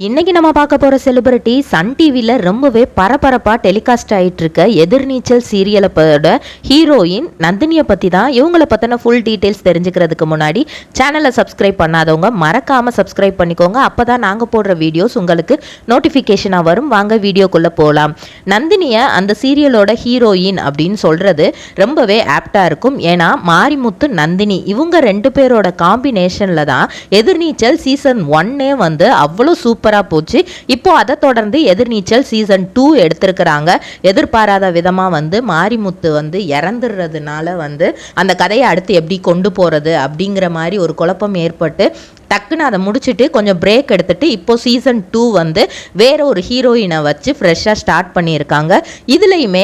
இன்னைக்கு நம்ம பார்க்க போகிற செலிபிரிட்டி சன் டிவியில் ரொம்பவே பரபரப்பாக டெலிகாஸ்ட் ஆகிட்டு இருக்க எதிர்நீச்சல் சீரியலோட ஹீரோயின் நந்தினியை பற்றி தான். இவங்களை பற்றின ஃபுல் டீட்டெயில்ஸ் தெரிஞ்சுக்கிறதுக்கு முன்னாடி சேனலை சப்ஸ்கிரைப் பண்ணாதவங்க மறக்காமல் சப்ஸ்கிரைப் பண்ணிக்கோங்க. அப்போ தான் நாங்கள் போடுற வீடியோஸ் உங்களுக்கு நோட்டிஃபிகேஷனாக வரும். வாங்க வீடியோக்குள்ளே போகலாம். நந்தினியை அந்த சீரியலோட ஹீரோயின் அப்படின்னு சொல்கிறது ரொம்பவே ஆப்டாக இருக்கும். ஏன்னா மாரிமுத்து நந்தினி இவங்க ரெண்டு பேரோட காம்பினேஷனில் தான் எதிர்நீச்சல் சீசன் 1 வந்து அவ்வளோ சூப்பர் போச்சு. இப்போ அதை தொடர்ந்து எதிர்நீச்சல் சீசன் 2 எடுத்திருக்கிறாங்க. எதிர்பாராத விதமா வந்து மாரிமுத்து வந்து இறந்துடுறதுனால வந்து அந்த கதையை அடுத்து எப்படி கொண்டு போறது அப்படிங்கிற மாதிரி ஒரு குழப்பம் ஏற்பட்டு டக்குன்னு அதை முடிச்சுட்டு கொஞ்சம் பிரேக் எடுத்துட்டு இப்போ சீசன் 2 வந்து வேற ஒரு ஹீரோயினை வச்சு ஃப்ரெஷ்ஷாக ஸ்டார்ட் பண்ணியிருக்காங்க. இதுலையுமே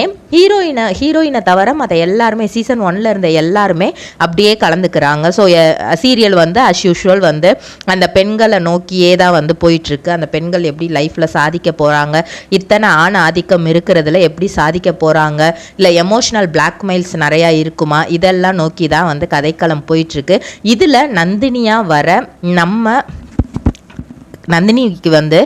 ஹீரோயினை தவிர மற்ற எல்லாருமே சீசன் 1ல இருந்த எல்லாருமே அப்படியே கலந்துக்கிறாங்க. ஸோ சீரியல் வந்து அஸ் யூஷுவல் வந்து அந்த பெண்களை நோக்கியே தான் வந்து போயிட்டுருக்கு. அந்த பெண்கள் எப்படி லைஃப்பில் சாதிக்க போகிறாங்க, இத்தனை ஆண் ஆதிக்கம் இருக்கிறதுல எப்படி சாதிக்க போகிறாங்க, இல்லை எமோஷ்னல் பிளாக்மெயில்ஸ் நிறையா இருக்குமா, இதெல்லாம் நோக்கி தான் வந்து கதைக்களம் போயிட்டுருக்கு. இதில் நந்தினியாக வர நந்தினிக்கு வந்து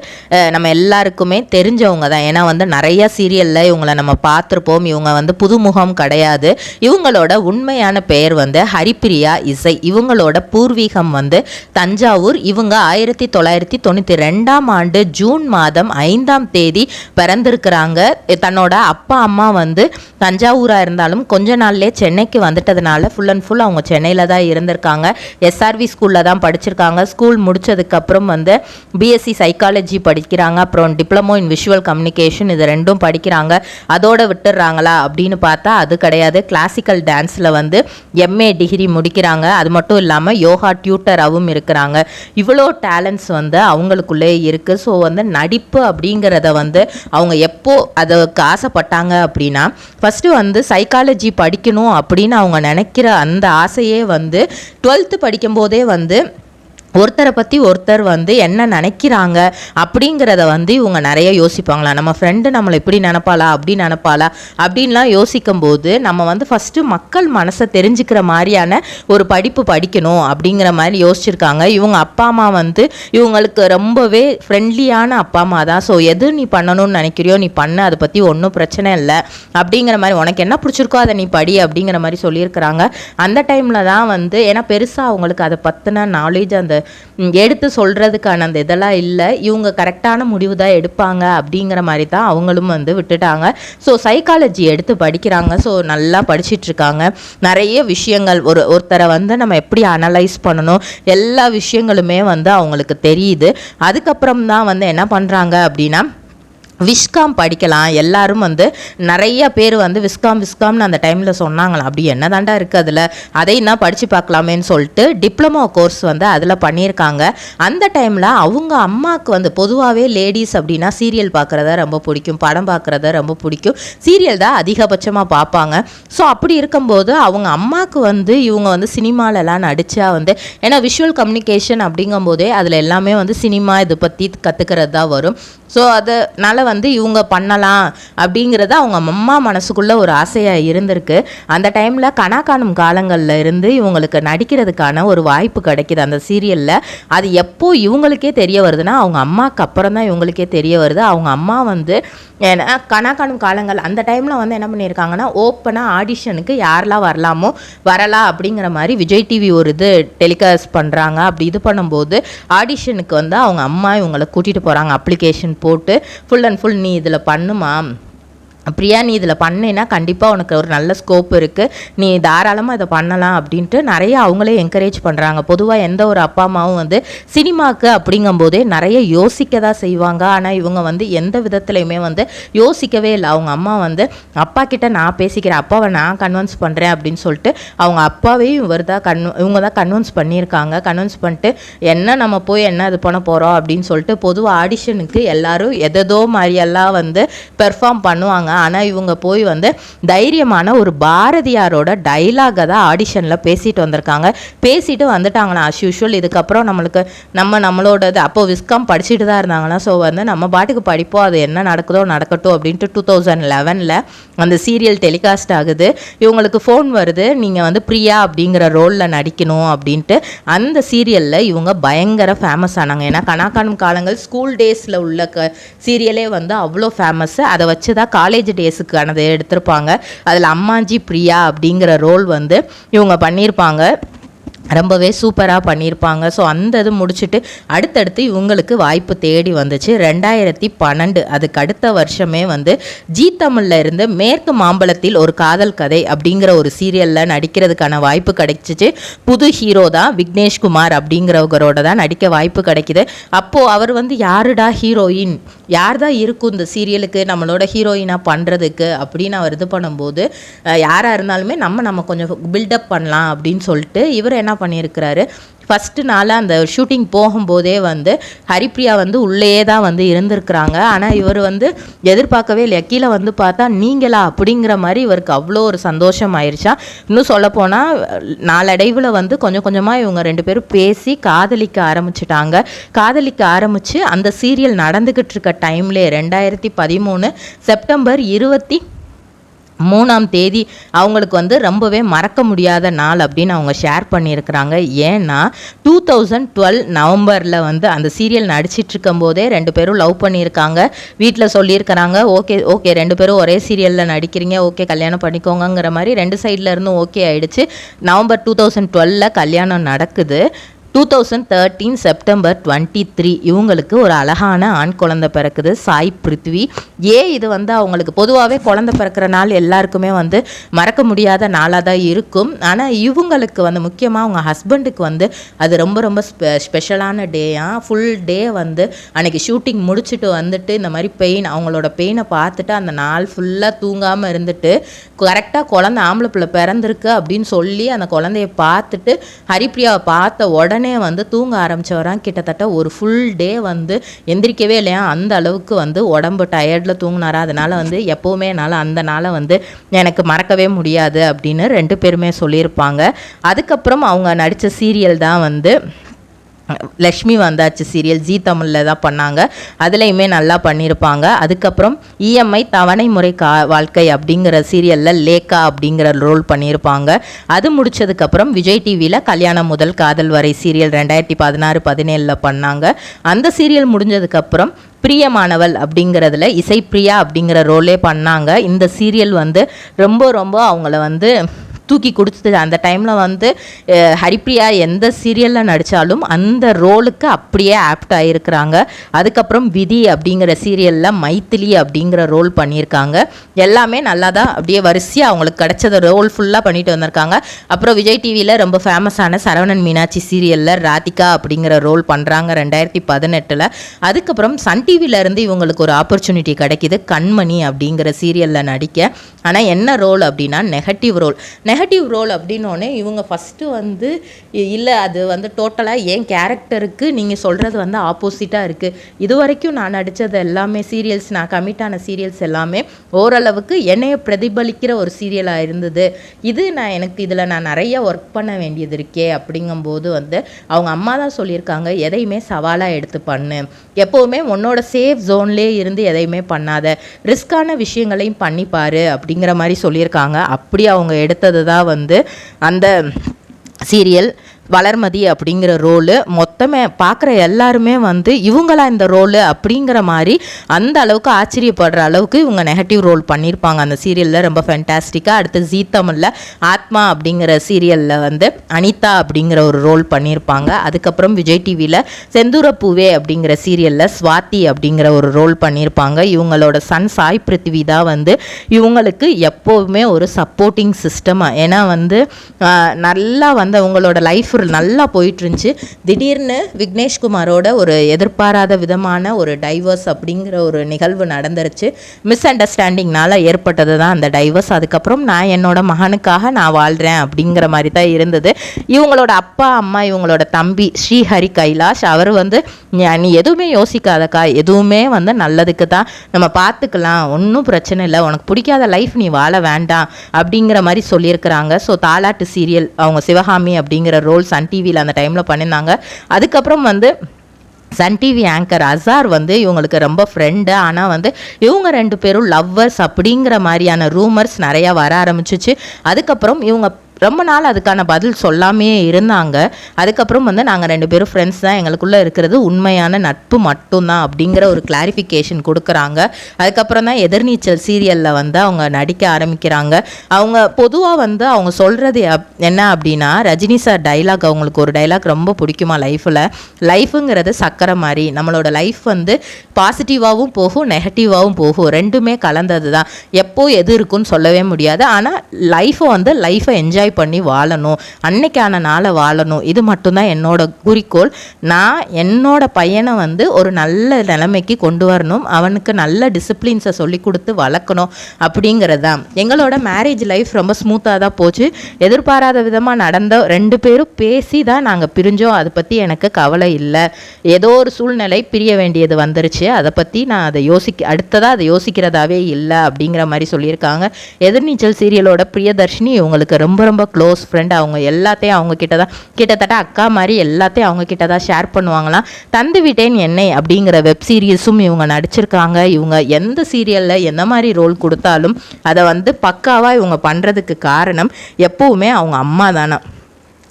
நம்ம எல்லாருக்குமே தெரிஞ்சவங்க தான். ஏன்னா வந்து நிறைய சீரியலில் இவங்களை நம்ம பார்த்துருப்போம். இவங்க வந்து புதுமுகம் கிடையாது. இவங்களோட உண்மையான பெயர் வந்து ஹரிப்பிரியா இசை. இவங்களோட பூர்வீகம் வந்து தஞ்சாவூர். இவங்க 1992 ஜூன் மாதம் 5 பிறந்திருக்கிறாங்க. தன்னோட அப்பா அம்மா வந்து தஞ்சாவூராக இருந்தாலும் கொஞ்ச நாள்லேயே சென்னைக்கு வந்துட்டதுனால ஃபுல் அண்ட் ஃபுல் அவங்க சென்னையில் தான் இருந்திருக்காங்க. எஸ்ஆர்வி ஸ்கூலில் தான் படிச்சிருக்காங்க. ஸ்கூல் முடித்ததுக்கப்புறம் வந்து பிஎஸ்சி சைக்காலஜி படிக்கிறாங்க. அப்புறம் டிப்ளமோ இன் விஷுவல் கம்யூனிகேஷன், இது ரெண்டும் படிக்கிறாங்க. அதோட விட்டுடுறாங்களா அப்படின்னு பார்த்தா அது கிடையாது. கிளாசிக்கல் டான்ஸில் வந்து எம்ஏ டிகிரி முடிக்கிறாங்க. அது மட்டும் இல்லாமல் யோகா டியூட்டராகவும் இருக்கிறாங்க. இவ்வளோ டேலண்ட்ஸ் வந்து அவங்களுக்குள்ளே இருக்குது. ஸோ வந்து நடிப்பு அப்படிங்கிறத வந்து அவங்க எப்போ அதுக்கு ஆசைப்பட்டாங்க அப்படின்னா ஃபஸ்ட்டு வந்து சைக்காலஜி படிக்கணும் அப்படின்னு அவங்க நினைக்கிற அந்த ஆசையே வந்து 12th படிக்கும்போதே வந்து ஒருத்தரை பற்றி ஒருத்தர் வந்து என்ன நினைக்கிறாங்க அப்படிங்கிறத வந்து இவங்க நிறைய யோசிப்பாங்களா. நம்ம ஃப்ரெண்டு நம்மளை இப்படி நினைப்பாளா அப்படி நினைப்பாளா அப்படின்லாம் யோசிக்கும் போது நம்ம வந்து ஃபஸ்ட்டு மக்கள் மனசை தெரிஞ்சுக்கிற மாதிரியான ஒரு படிப்பு படிக்கணும் அப்படிங்கிற மாதிரி யோசிச்சிருக்காங்க. இவங்க அப்பா அம்மா வந்து இவங்களுக்கு ரொம்பவே ஃப்ரெண்ட்லியான அப்பா அம்மா தான். ஸோ எது நீ பண்ணணும்னு நினைக்கிறியோ நீ பண்ணு, அதை பற்றி ஒன்றும் பிரச்சனை இல்லை அப்படிங்கிற மாதிரி, உனக்கு என்ன பிடிச்சிருக்கோ அதை நீ படி அப்படிங்கிற மாதிரி சொல்லியிருக்கிறாங்க. அந்த டைமில் தான் வந்து ஏன்னா பெருசாக அவங்களுக்கு அதை பற்றின நாலேஜ் அந்த எடுத்து சொல்கிறதுக்கான அந்த இதெல்லாம் இல்லை. இவங்க கரெக்டான முடிவு தான் எடுப்பாங்க அப்படிங்கிற மாதிரி தான் அவங்களும் வந்து விட்டுட்டாங்க. ஸோ சைக்காலஜி எடுத்து படிக்கிறாங்க. ஸோ நல்லா படிச்சிட்ருக்காங்க. நிறைய விஷயங்கள் ஒருத்தரை வந்து நம்ம எப்படி அனலைஸ் பண்ணணும் எல்லா விஷயங்களுமே வந்து அவங்களுக்கு தெரியுது. அதுக்கப்புறம் தான் வந்து என்ன பண்ணுறாங்க அப்படின்னா விஸ்காம் படிக்கலாம். எல்லாரும் வந்து நிறைய பேர் வந்து விஸ்காம்னு அந்த டைமில் சொன்னாங்களா. அப்படி என்ன தாண்டா இருக்குது அதில், அதையும் தான் படித்து பார்க்கலாமேன்னு சொல்லிட்டு டிப்ளமோ கோர்ஸ் வந்து அதில் பண்ணியிருக்காங்க. அந்த டைமில் அவங்க அம்மாவுக்கு வந்து பொதுவாகவே லேடிஸ் அப்படின்னா சீரியல் பார்க்குறத ரொம்ப பிடிக்கும், படம் பார்க்குறத ரொம்ப பிடிக்கும், சீரியல் தான் அதிகபட்சமாக பார்ப்பாங்க. ஸோ அப்படி இருக்கும்போது அவங்க அம்மாவுக்கு வந்து இவங்க வந்து சினிமாலெலாம் நடித்தா வந்து ஏன்னா விஷுவல் கம்யூனிகேஷன் அப்படிங்கும்போதே அதில் எல்லாமே வந்து சினிமா இதை பற்றி கற்றுக்கிறது தான் வரும். ஸோ அதனால் வந்து இவங்க பண்ணலாம் அப்படிங்கிறது அவங்க அம்மா மனசுக்குள்ளே ஒரு ஆசையாக இருந்திருக்கு. அந்த டைமில் கணக்காணும் காலங்களில் இருந்து இவங்களுக்கு நடிக்கிறதுக்கான ஒரு வாய்ப்பு கிடைக்கிது அந்த சீரியலில். அது எப்போ இவங்களுக்கே தெரிய வருதுன்னா அவங்க அம்மாவுக்கு அப்புறம் தான் இவங்களுக்கே தெரிய வருது. அவங்க அம்மா வந்து ஏன்னா கணக்காணும் காலங்கள் அந்த டைமில் வந்து என்ன பண்ணியிருக்காங்கன்னா ஓப்பனாக ஆடிஷனுக்கு யாரெல்லாம் வரலாம் அப்படிங்கிற மாதிரி விஜய் டிவி ஒரு இது டெலிகாஸ்ட் பண்ணுறாங்க. அப்படி இது பண்ணும்போது ஆடிஷனுக்கு வந்து அவங்க அம்மா இவங்களை கூட்டிகிட்டு போகிறாங்க. அப்ளிகேஷன் போட்டு ஃபுல் அண்ட் ஃபுல் நீ இதில் பண்ணுமா பிரியா, நீ இதில் பண்ணினா கண்டிப்பாக உனக்கு ஒரு நல்ல ஸ்கோப் இருக்குது, நீ தாராளமாக இதை பண்ணலாம் அப்படின்ட்டு நிறைய அவங்களே என்கரேஜ் பண்ணுறாங்க. பொதுவாக எந்த ஒரு அப்பா அம்மாவும் வந்து சினிமாவுக்கு அப்படிங்கும்போதே நிறைய யோசிக்க தான் செய்வாங்க. ஆனால் இவங்க வந்து எந்த விதத்துலையுமே வந்து யோசிக்கவே இல்லை. அவங்க அம்மா வந்து அப்பா கிட்ட நான் பேசிக்கிறேன், அப்பாவை நான் கன்வின்ஸ் பண்ணுறேன் அப்படின்னு சொல்லிட்டு அவங்க அப்பாவையும் இவங்க தான் கன்வின்ஸ் பண்ணியிருக்காங்க. கன்வின்ஸ் பண்ணிட்டு என்ன நம்ம போய் என்ன இது பண்ண போகிறோம் அப்படின்னு சொல்லிட்டு பொதுவாக ஆடிஷனுக்கு எல்லோரும் எதோ மாதிரியெல்லாம் வந்து பெர்ஃபார்ம் பண்ணுவாங்க. இருக்காங்க. ஆனால் இவங்க போய் வந்து தைரியமான ஒரு பாரதியாரோட டைலாகை தான் ஆடிஷனில் பேசிட்டு வந்திருக்காங்க. பேசிட்டு வந்துட்டாங்கன்னா அஸ் யூஷுவல் இதுக்கப்புறம் நம்மளோடது அப்போ விஸ்காம் படிச்சுட்டு தான் இருந்தாங்கன்னா ஸோ வந்து நம்ம பாட்டுக்கு படிப்போம், அது என்ன நடக்குதோ நடக்கட்டும் அப்படின்ட்டு 2011 அந்த சீரியல் டெலிகாஸ்ட் ஆகுது. இவங்களுக்கு ஃபோன் வருது, நீங்கள் வந்து பிரியா அப்படிங்கிற ரோலில் நடிக்கணும் அப்படின்ட்டு. அந்த சீரியலில் இவங்க பயங்கர ஃபேமஸ் ஆனாங்க. ஏன்னா கனாக்காணும் காலங்கள் ஸ்கூல் டேஸில் உள்ள சீரியலே வந்து அவ்வளோ ஃபேமஸ்ஸு. அதை வச்சு தான் காலேஜ் டேஸுக்கானதை எடுத்திருப்பாங்க. அதில் அம்மாஜி பிரியா அப்படிங்கிற ரோல் வந்து இவங்க பண்ணியிருப்பாங்க. ரொம்பவே சூப்பராக பண்ணியிருப்பாங்க. ஸோ அந்த இது முடிச்சுட்டு அடுத்தடுத்து இவங்களுக்கு வாய்ப்பு தேடி வந்துச்சு. 2012 அதுக்கு அடுத்த வருஷமே வந்து ஜீ தமிழில் இருந்து மேற்கு மாம்பழத்தில் ஒரு காதல் கதை அப்படிங்கிற ஒரு சீரியலில் நடிக்கிறதுக்கான வாய்ப்பு கிடைச்சிச்சு. புது ஹீரோ தான் விக்னேஷ்குமார் அப்படிங்கிறவரோட தான் நடிக்க வாய்ப்பு கிடைக்கிது. அப்போது அவர் வந்து யாருடா ஹீரோயின், யார் தான் இருக்கும் இந்த சீரியலுக்கு நம்மளோட ஹீரோயினாக பண்ணுறதுக்கு அப்படின்னு அவர் இது பண்ணும்போது யாராக இருந்தாலுமே நம்ம கொஞ்சம் பில்டப் பண்ணலாம் அப்படின்னு சொல்லிட்டு இவர் என்ன பண்ணியிருக்கிறாரு, ஃபஸ்ட்டு நாளாக அந்த ஷூட்டிங் போகும்போதே வந்து ஹரிப்ரியா வந்து உள்ளேயே தான் வந்து இருந்திருக்கிறாங்க. ஆனால் இவர் வந்து எதிர்பார்க்கவே இல்லையா, கீழே வந்து பார்த்தா நீங்களா அப்படிங்கிற மாதிரி இவருக்கு அவ்வளோ ஒரு சந்தோஷம் ஆயிடுச்சா. இன்னும் சொல்லப்போனால் நாளடைவில் வந்து கொஞ்சம் கொஞ்சமாக இவங்க 2 பேரும் பேசி காதலிக்க ஆரம்பித்து அந்த சீரியல் நடந்துக்கிட்டு இருக்க டைம்லே 2013 செப்டம்பர் 23 அவங்களுக்கு வந்து ரொம்பவே மறக்க முடியாத நாள் அப்படின்னு அவங்க ஷேர் பண்ணியிருக்கிறாங்க. ஏன்னா 2012 நவம்பரில் வந்து அந்த சீரியல் நடிச்சிட்டு இருக்கும் போதே 2 பேரும் லவ் பண்ணியிருக்காங்க. வீட்டில் சொல்லியிருக்கிறாங்க, ஓகே 2 பேரும் ஒரே சீரியலில் நடிக்கிறீங்க, ஓகே கல்யாணம் பண்ணிக்கோங்கிற மாதிரி 2 சைடில் இருந்தும் ஓகே ஆயிடுச்சு. நவம்பர் 2012 கல்யாணம் நடக்குது. 2013 செப்டம்பர் 23 இவங்களுக்கு ஒரு அழகான ஆண் குழந்தை பிறக்குது, சாய் பிருத்வி. இது வந்து அவங்களுக்கு பொதுவாகவே குழந்தை பிறக்கிற நாள் எல்லாருக்குமே வந்து மறக்க முடியாத நாளாக தான் இருக்கும். ஆனால் இவங்களுக்கு வந்து முக்கியமாக அவங்க ஹஸ்பண்டுக்கு வந்து அது ரொம்ப ரொம்ப ஸ்பெஷலான டேயாக. ஃபுல் டே வந்து அன்றைக்கி ஷூட்டிங் முடிச்சுட்டு வந்துட்டு இந்த மாதிரி அவங்களோட பெயினை பார்த்துட்டு அந்த நாள் ஃபுல்லாக தூங்காமல் இருந்துட்டு கரெக்டாக குழந்தை ஆம்பளை பிள்ளை பிறந்திருக்கு அப்படின்னு சொல்லி அந்த குழந்தைய பார்த்துட்டு ஹரிப்ரியாவை பார்த்த உடனே வந்து தூங்க ஆரம்பிச்சவரான். கிட்டத்தட்ட ஒரு ஃபுல் டே வந்து எந்திரிக்கவே இல்லையா, அந்த அளவுக்கு வந்து உடம்பு டயர்டில் தூங்கினாரா. அதனால் வந்து எப்போவுமே என்னால் அந்த நாளை வந்து எனக்கு மறக்கவே முடியாது அப்படின்னு 2 பேருமே சொல்லியிருப்பாங்க. அதுக்கப்புறம் அவங்க நடித்த சீரியல் தான் வந்து லக்ஷ்மி வந்தாச்சு சீரியல், ஜீ தமிழில் தான் பண்ணாங்க. அதுலேயுமே நல்லா பண்ணியிருப்பாங்க. அதுக்கப்புறம் இஎம்ஐ தவணை முறை வாழ்க்கை அப்படிங்கிற சீரியலில் லேக்கா அப்படிங்கிற ரோல் பண்ணியிருப்பாங்க. அது முடித்ததுக்கப்புறம் விஜய் டிவியில் கல்யாணம் முதல் காதல் வரை சீரியல் 2016-17 பண்ணாங்க. அந்த சீரியல் முடிஞ்சதுக்கப்புறம் பிரியமானவள் அப்படிங்கிறதுல இசைப்பிரியா அப்படிங்கிற ரோலே பண்ணாங்க. இந்த சீரியல் வந்து ரொம்ப ரொம்ப அவங்கள வந்து தூக்கி கொடுத்தது. அந்த டைமில் வந்து ஹரிப்ரியா எந்த சீரியலில் நடித்தாலும் அந்த ரோலுக்கு அப்படியே ஆப்ட் ஆகிருக்கிறாங்க. அதுக்கப்புறம் விதி அப்படிங்கிற சீரியலில் மைத்திலி அப்படிங்கிற ரோல் பண்ணியிருக்காங்க. எல்லாமே நல்லா தான் அப்படியே வரிசையாக அவங்களுக்கு கிடைச்சத ரோல் ஃபுல்லாக பண்ணிட்டு வந்திருக்காங்க. அப்புறம் விஜய் டிவியில் ரொம்ப ஃபேமஸான சரவணன் மீனாட்சி சீரியலில் ராதிகா அப்படிங்கிற ரோல் பண்ணுறாங்க 2018. அதுக்கப்புறம் சன் டிவியிலேருந்து இவங்களுக்கு ஒரு ஆப்பர்ச்சுனிட்டி கிடைக்கிது கண்மணி அப்படிங்கிற சீரியலில் நடிக்க. ஆனால் என்ன ரோல் அப்படின்னா நெகட்டிவ் ரோல் அப்படின்னோடனே இவங்க ஃபஸ்ட்டு வந்து இல்லை அது வந்து டோட்டலாக என் கேரக்டருக்கு நீங்கள் சொல்கிறது வந்து ஆப்போசிட்டாக இருக்குது. இது வரைக்கும் நான் நடித்தது எல்லாமே சீரியல்ஸ், நான் கமிட்டான சீரியல்ஸ் எல்லாமே ஓரளவுக்கு என்னைய பிரதிபலிக்கிற ஒரு சீரியலாக இருந்தது. எனக்கு இதில் நான் நிறைய ஒர்க் பண்ண வேண்டியது இருக்கே அப்படிங்கும்போது வந்து அவங்க அம்மா தான் சொல்லியிருக்காங்க, எதையுமே சவாலாக எடுத்து பண்ணு, எப்போவுமே உன்னோட சேஃப் ஜோன்லேயே இருந்து எதையுமே பண்ணாத, ரிஸ்கான விஷயங்களையும் பண்ணிப்பாரு அப்படிங்கிற மாதிரி சொல்லியிருக்காங்க. அப்படி அவங்க எடுத்தது தான் வந்து அந்த சீரியல் வளர்மதி அப்படிங்கிற ரோலு. மொத்தமே பார்க்குற எல்லாருமே வந்து இவங்களா இந்த ரோலு அப்படிங்கிற மாதிரி அந்த அளவுக்கு ஆச்சரியப்படுற அளவுக்கு இவங்க நெகட்டிவ் ரோல் பண்ணியிருப்பாங்க அந்த சீரியலில், ரொம்ப ஃபேண்டாஸ்டிக்காக. அடுத்து ஜீ தமிழில் ஆத்மா அப்படிங்கிற சீரியலில் வந்து அனிதா அப்படிங்கிற ஒரு ரோல் பண்ணியிருப்பாங்க. அதுக்கப்புறம் விஜய் டிவியில் செந்தூரப்பூவே அப்படிங்கிற சீரியலில் ஸ்வாதி அப்படிங்கிற ஒரு ரோல் பண்ணியிருப்பாங்க. இவங்களோட சன் சாய் பிருத்வி தான் வந்து இவங்களுக்கு எப்போவுமே ஒரு சப்போர்ட்டிங் சிஸ்டமாக, ஏன்னா வந்து நல்லா வந்து அவங்களோட லைஃப் நல்லா போயிட்டு இருந்துச்சு. திடீர்னு விக்னேஷ்குமாரோட ஒரு எதிர்பாராத விதமான ஒரு டைவர்ஸ் அப்படிங்கிற ஒரு நிகழ்வு நடந்துருச்சு. மிஸ் அண்டர்ஸ்டாண்டிங்னால ஏற்பட்டது தான் அந்த டைவர்ஸ். அதுக்கப்புறம் நான் என்னோட மகனுக்காக நான் வாழ்கிறேன் அப்படிங்கிற மாதிரி தான் இருந்தது. இவங்களோட அப்பா அம்மா இவங்களோட தம்பி ஸ்ரீஹரி கைலாஷ் அவர் வந்து நீ எதுவுமே யோசிக்காதக்கா, எதுவுமே வந்து நல்லதுக்கு தான், நம்ம பார்த்துக்கலாம், ஒன்றும் பிரச்சனை இல்லை, உனக்கு பிடிக்காத லைஃப் நீ வாழ வேண்டாம் அப்படிங்கிற மாதிரி சொல்லியிருக்கிறாங்க. ஸோ தாலாட்டு சீரியல் அவங்க சிவகாமி அப்படிங்கிற ரோல் சன் டிவியில் அந்த டைமில் பண்ணியிருந்தாங்க. அதுக்கப்புறம் வந்து சன் டிவி ஆங்கர் அசார் வந்து இவங்களுக்கு ரொம்ப ஃப்ரெண்டு. ஆனால் வந்து இவங்க 2 பேரும் லவ்வர்ஸ் அப்படிங்கிற மாதிரியான ரூமர்ஸ் நிறையா வர ஆரம்பிச்சிச்சு. அதுக்கப்புறம் இவங்க ரொம்ப நாள் அதுக்கான பதில் சொல்லாமே இருந்தாங்க. அதுக்கப்புறம் வந்து நாங்கள் 2 பேரும் ஃப்ரெண்ட்ஸ் தான், எங்களுக்குள்ளே இருக்கிறது உண்மையான நட்பு மட்டும்தான் அப்படிங்கிற ஒரு கிளாரிஃபிகேஷன் கொடுக்குறாங்க. அதுக்கப்புறம் தான் எதிர்நீச்சல் சீரியலில் வந்து அவங்க நடிக்க ஆரம்பிக்கிறாங்க. அவங்க பொதுவாக வந்து அவங்க சொல்கிறது என்ன அப்படின்னா, ரஜினி சார் டைலாக், அவங்களுக்கு ஒரு டைலாக் ரொம்ப பிடிக்குமா லைஃப்பில், லைஃபுங்கிறது சக்கரை மாதிரி, நம்மளோட லைஃப் வந்து பாசிட்டிவாகவும் போகும் நெகட்டிவாகவும் போகும், ரெண்டுமே கலந்தது தான், எப்போ எது இருக்குன்னு சொல்லவே முடியாது. ஆனால் லைஃப்பை என்ஜாய் பண்ணி வாழணும், அன்னைக்கான நாளை வாழணும், இது மட்டும்தான் என்னோட குறிக்கோள். நான் என்னோட பையனை வந்து ஒரு நல்ல நிலைமைக்கு கொண்டு வரணும், அவனுக்கு நல்ல டிசிப்ளின்ஸை சொல்லி கொடுத்து வளர்க்கணும் அப்படிங்கிறது தான். எங்களோட மேரேஜ் லைஃப் ரொம்ப ஸ்மூத்தாக தான் போச்சு. எதிர்பாராத விதமாக நடந்த 2 பேரும் பேசி தான் நாங்கள் பிரிஞ்சோம். அதை பற்றி எனக்கு கவலை இல்லை. ஏதோ ஒரு சூழ்நிலை பிரிய வேண்டியது வந்துருச்சு, அதை பற்றி நான் அடுத்ததாக அதை யோசிக்கிறதாவே இல்லை அப்படிங்கிற மாதிரி சொல்லியிருக்காங்க. எதிர்நீச்சல் சீரியலோட பிரியதர்ஷினி இவங்களுக்கு ரொம்ப ரொம்ப க்ளோஸ் ஃப்ரெண்ட். அவங்க எல்லாத்தையும் அவங்க கிட்ட தான், கிட்டத்தட்ட அக்கா மாதிரி எல்லாத்தையும் அவங்க கிட்ட தான் ஷேர் பண்ணுவாங்களாம். தந்து விட்டேன் என்னை அப்படிங்கிற வெப் சீரியஸும் இவங்க நடிச்சிருக்காங்க. இவங்க எந்த சீரியலில் எந்த மாதிரி ரோல் கொடுத்தாலும் அதை வந்து பக்காவாக இவங்க பண்ணுறதுக்கு காரணம் எப்போவுமே அவங்க அம்மா தானே.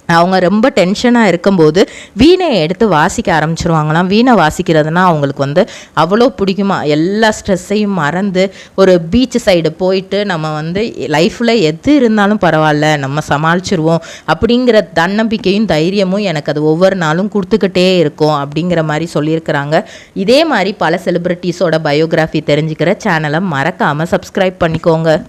அவங்க ரொம்ப டென்ஷனாக இருக்கும்போது வீணையை எடுத்து வாசிக்க ஆரம்பிச்சிருவாங்களாம். வீணை வாசிக்கிறதுனா அவங்களுக்கு வந்து அவ்வளோ பிடிக்குமா. எல்லா ஸ்ட்ரெஸ்ஸையும் மறந்து ஒரு பீச் சைடு போயிட்டு நம்ம வந்து லைஃப்பில் எது இருந்தாலும் பரவாயில்ல, நம்ம சமாளிச்சிருவோம் அப்படிங்கிற தன்னம்பிக்கையும் தைரியமும் எனக்கு அது ஒவ்வொரு நாளும் கொடுத்துக்கிட்டே இருக்கும் அப்படிங்கிற மாதிரி சொல்லியிருக்கிறாங்க. இதே மாதிரி பல செலிப்ரிட்டிஸோட பயோகிராஃபி தெரிஞ்சுக்கிற சேனலை மறக்காமல் சப்ஸ்கிரைப் பண்ணிக்கோங்க.